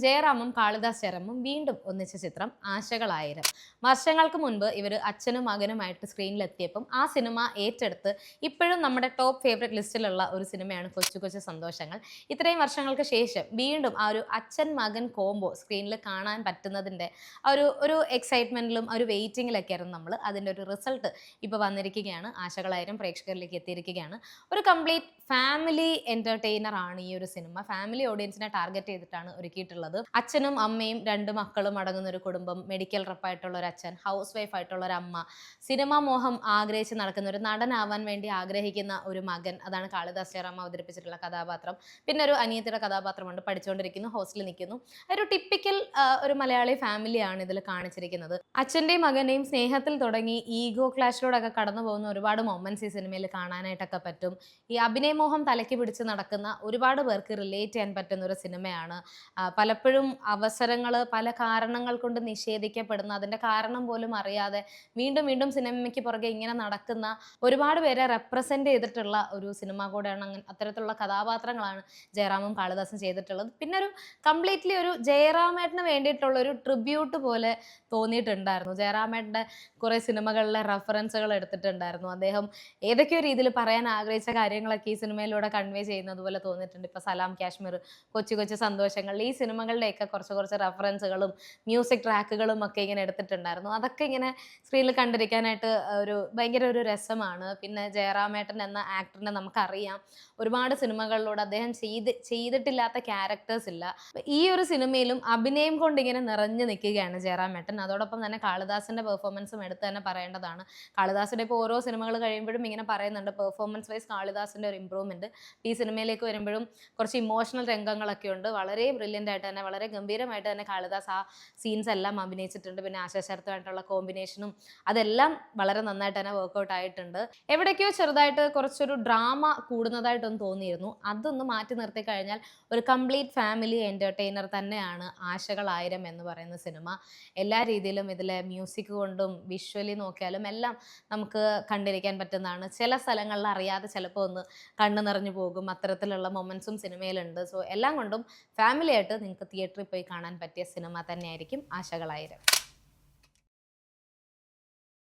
ജയറാമും കാളിദാസ് ചെറമ്മും വീണ്ടും ഒന്നിച്ച ചിത്രം ആശകളായിരം. വർഷങ്ങൾക്ക് മുൻപ് ഇവർ അച്ഛനും മകനുമായിട്ട് സ്ക്രീനിലെത്തിയപ്പം ആ സിനിമ ഏറ്റെടുത്ത് ഇപ്പോഴും നമ്മുടെ ടോപ്പ് ഫേവറേറ്റ് ലിസ്റ്റിലുള്ള ഒരു സിനിമയാണ് കൊച്ചു കൊച്ചു സന്തോഷങ്ങൾ. ഇത്രയും വർഷങ്ങൾക്ക് ശേഷം വീണ്ടും ആ ഒരു അച്ഛൻ മകൻ കോംബോ സ്ക്രീനിൽ കാണാൻ പറ്റുന്നതിൻ്റെ ഒരു ഒരു എക്സൈറ്റ്മെൻറ്റിലും ഒരു വെയിറ്റിങ്ങിലൊക്കെ ആയിരുന്നു നമ്മൾ. അതിൻ്റെ ഒരു റിസൾട്ട് ഇപ്പോൾ വന്നിരിക്കുകയാണ്. ആശകളായിരം പ്രേക്ഷകരിലേക്ക് എത്തിയിരിക്കുകയാണ്. ഒരു കംപ്ലീറ്റ് ഫാമിലി എൻ്റർടൈനർ ആണ് ഈ ഒരു സിനിമ. ഫാമിലി ഓഡിയൻസിനെ ടാർഗറ്റ് ചെയ്തിട്ടാണ് ഒരുക്കിയിട്ടുള്ളത്. അച്ഛനും അമ്മയും 2 മക്കളും അടങ്ങുന്ന ഒരു കുടുംബം, മെഡിക്കൽ റപ്പായിട്ടുള്ള ഒരു അച്ഛൻ, ഹൗസ് വൈഫ് ആയിട്ടുള്ള ഒരു അമ്മ, സിനിമാ മോഹം ആഗ്രഹിച്ച് നടക്കുന്ന ഒരു നടനാവാൻ വേണ്ടി ആഗ്രഹിക്കുന്ന ഒരു മകൻ, അതാണ് കാളിദാസ് ചെറം അവതരിപ്പിച്ചിട്ടുള്ള കഥാപാത്രം. പിന്നെ ഒരു അനിയത്തിയുടെ കഥാപാത്രമുണ്ട്, പഠിച്ചുകൊണ്ടിരിക്കുന്നു, ഹോസ്റ്റലിൽ നിൽക്കുന്നു. ഒരു ടിപ്പിക്കൽ ഒരു മലയാളി ഫാമിലിയാണ് ഇതിൽ കാണിച്ചിരിക്കുന്നത്. അച്ഛൻ്റെയും മകൻ്റെയും സ്നേഹത്തിൽ തുടങ്ങി ഈഗോ ക്ലാഷിലൂടെയൊക്കെ കടന്നു പോകുന്ന ഒരുപാട് മൊമെന്റ്സ് ഈ സിനിമയിൽ കാണാനായിട്ടൊക്കെ പറ്റും. ഈ അഭിനയമോഹം തലയ്ക്ക് പിടിച്ച് നടക്കുന്ന ഒരുപാട് പേർക്ക് റിലേറ്റ് ചെയ്യാൻ പറ്റുന്ന ഒരു സിനിമയാണ്. പലപ്പോഴും അവസരങ്ങൾ പല കാരണങ്ങൾ കൊണ്ട് നിഷേധിക്കപ്പെടുന്ന, അതിൻ്റെ കാരണം പോലും അറിയാതെ വീണ്ടും വീണ്ടും സിനിമയ്ക്ക് പുറകെ ഇങ്ങനെ നടക്കുന്ന ഒരുപാട് പേരെ റെപ്രസെൻ്റ് ചെയ്തിട്ടുള്ള ഒരു സിനിമ കൂടെയാണ്. അത്തരത്തിലുള്ള കഥാപാത്രങ്ങളാണ് ജയറാമും കാളിദാസും ചെയ്തിട്ടുള്ളത്. പിന്നെ ഒരു കംപ്ലീറ്റ്ലി ഒരു ജയറാമേട്ടന് വേണ്ടിയിട്ടുള്ള ഒരു ട്രിബ്യൂട്ട് പോലെ തോന്നിയിട്ടുണ്ടായിരുന്നു. ജയറാമേട്ടൻ്റെ കുറേ സിനിമകളിലെ റെഫറൻസുകൾ എടുത്തിട്ടുണ്ടായിരുന്നു. അദ്ദേഹം ഏതൊക്കെയോ രീതിയിൽ പറയാൻ ആഗ്രഹിച്ച കാര്യങ്ങളൊക്കെ ഈ സിനിമയിലൂടെ കൺവേ ചെയ്യുന്നത് പോലെ തോന്നിയിട്ടുണ്ട്. ഇപ്പോൾ സലാം കാശ്മീർ, കൊച്ചു കൊച്ചു സന്തോഷങ്ങൾ, ഈ സിനിമകളുടെയൊക്കെ കുറച്ച് റെഫറൻസുകളും മ്യൂസിക് ട്രാക്കുകളും ഒക്കെ ഇങ്ങനെ എടുത്തിട്ടുണ്ടായിരുന്നു. അതൊക്കെ ഇങ്ങനെ സ്ക്രീനിൽ കണ്ടിരിക്കാനായിട്ട് ഭയങ്കര ഒരു രസമാണ്. പിന്നെ ജയറാമേട്ടൻ എന്ന ആക്ടറിനെ നമുക്കറിയാം, ഒരുപാട് സിനിമകളിലൂടെ അദ്ദേഹം ചെയ്തിട്ടില്ലാത്ത ക്യാരക്ടേഴ്സ് ഇല്ല. ഈ ഒരു സിനിമയിലും അഭിനയം കൊണ്ട് ഇങ്ങനെ നിറഞ്ഞു നിൽക്കുകയാണ് ജയറാമേട്ടൻ. അതോടൊപ്പം തന്നെ കാളിദാസിൻ്റെ പെർഫോമൻസും എടുത്ത് തന്നെ പറയേണ്ടതാണ്. കാളിദാസിൻ്റെ ഇപ്പോൾ ഓരോ സിനിമകൾ കഴിയുമ്പോഴും ഇങ്ങനെ പറയുന്നുണ്ട്, പെർഫോമൻസ് വൈസ് കാളിദാസിൻ്റെ ഒരു ഇമ്പ്രൂവ്മെൻറ്റ്. ഈ സിനിമയിലേക്ക് വരുമ്പോഴും കുറച്ച് ഇമോഷണൽ രംഗങ്ങളൊക്കെ ഉണ്ട്. വളരെ ബ്രില്യൻ്റ് ആയിട്ട് തന്നെ, വളരെ ഗംഭീരമായിട്ട് തന്നെ കാളിദാസ് ആ സീൻസ് എല്ലാം അഭിനയിച്ചിട്ടുണ്ട്. പിന്നെ ആശാ ശരത്തുമായിട്ടുള്ള കോമ്പിനേഷനും അതെല്ലാം വളരെ നന്നായിട്ട് തന്നെ വർക്കൗട്ട് ആയിട്ടുണ്ട്. എവിടേക്കോ ചെറുതായിട്ട് കുറച്ചൊരു ഡ്രാമ കൂടുന്നതായിട്ടൊന്ന് തോന്നിയിരുന്നു. അതൊന്ന് മാറ്റി നിർത്തി കഴിഞ്ഞാൽ ഒരു കംപ്ലീറ്റ് ഫാമിലി എൻ്റർടൈനർ തന്നെയാണ് ആശകളായിരം എന്ന് പറയുന്ന സിനിമ. എല്ലാ രീതിയിലും ഇതിലെ മ്യൂസിക് കൊണ്ടും വിഷ്വലി നോക്കിയാലും എല്ലാം നമുക്ക് കണ്ടിരിക്കാൻ പറ്റുന്നതാണ്. ചില സ്ഥലങ്ങളിൽ അറിയാതെ ചിലപ്പോൾ ഒന്ന് കണ്ണു നിറഞ്ഞു പോകും. അത്തരത്തിലുള്ള മൊമെൻറ്റ്സും സിനിമയിലുണ്ട്. സോ എല്ലാം കൊണ്ടും ഫാമിലി ആയിട്ട് നിങ്ങൾക്ക് തിയേറ്ററിൽ പോയി കാണാൻ പറ്റിയ സിനിമ തന്നെയായിരിക്കും ആശകളായിരം.